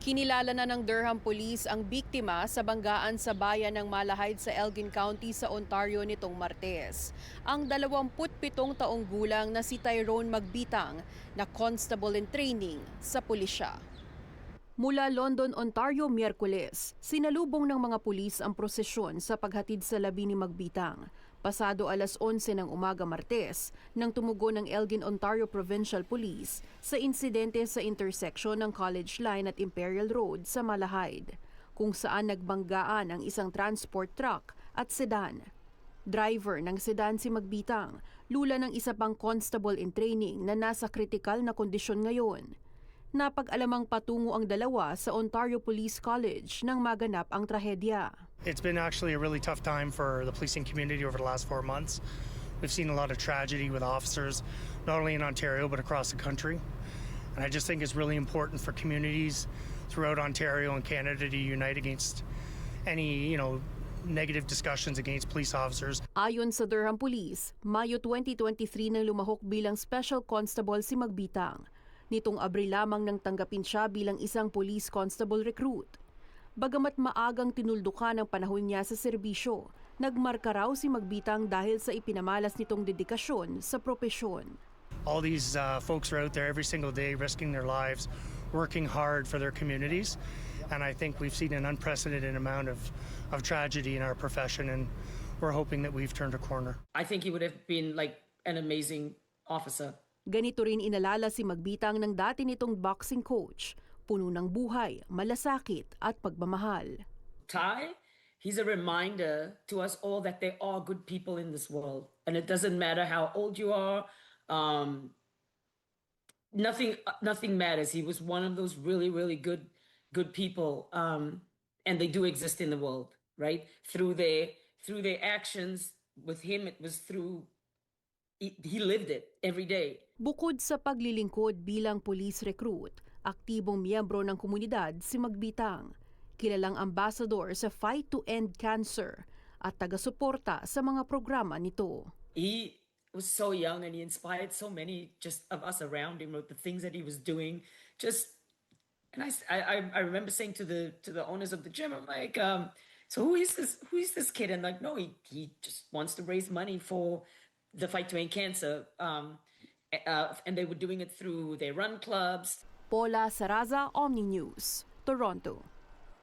Kinilala na ng Durham Police ang biktima sa banggaan sa bayan ng Malahide sa Elgin County sa Ontario nitong Martes. Ang 27 taong gulang na si Tyrone Magbitang na constable in training sa pulisya. Mula London, Ontario, Miyerkules, sinalubong ng mga pulis ang prosesyon sa paghatid sa labi ni Magbitang. Pasado alas 11 ng umaga Martes, nang tumugon ng Elgin, Ontario Provincial Police sa insidente sa intersection ng College Line at Imperial Road sa Malahide, kung saan nagbanggaan ang isang transport truck at sedan. Driver ng sedan si Magbitang, lula ng isa pang constable in training na nasa kritikal na kondisyon ngayon. Napag-alamang patungo ang dalawa sa Ontario Police College nang maganap ang trahedya. It's been actually a really tough time for the policing community over the last 4 months. We've seen a lot of tragedy with officers, not only in Ontario but across the country. And I just think it's really important for communities throughout Ontario and Canada to unite against any, negative discussions against police officers. Ayon sa Durham Police, Mayo 2023 nang lumahok bilang Special Constable si Magbitang. Nitong Abril lamang nang tanggapin siya bilang isang police constable recruit. Bagamat maagang tinuldukan ang panahon niya sa serbisyo, nagmarka raw si Magbitang dahil sa ipinamalas nitong dedikasyon sa propesyon. All these folks are out there every single day risking their lives, working hard for their communities. And I think we've seen an unprecedented amount of tragedy in our profession, and we're hoping that we've turned a corner. I think he would have been like an amazing officer. Ganito rin inalala si Magbitang ng dati nitong boxing coach, puno ng buhay, malasakit at pagmamahal. Ty, he's a reminder to us all that there are good people in this world. And it doesn't matter how old you are. Nothing matters. He was one of those really, really good people. And they do exist in the world, right? Through their actions. With him, it was through he lived it every day. Bukod sa paglilingkod bilang police recruit, aktibong miyembro ng komunidad si Magbitang. Kilalang ambassador sa Fight to End Cancer at taga-suporta sa mga programa nito. He was so young and he inspired so many just of us around him with the things that he was doing. And I remember saying to the owners of the gym, I'm like, so who is this kid? And like, no, he just wants to raise money for the Fight to End Cancer, and they were doing it through their run clubs. Paula Saraza, Omni News, Toronto.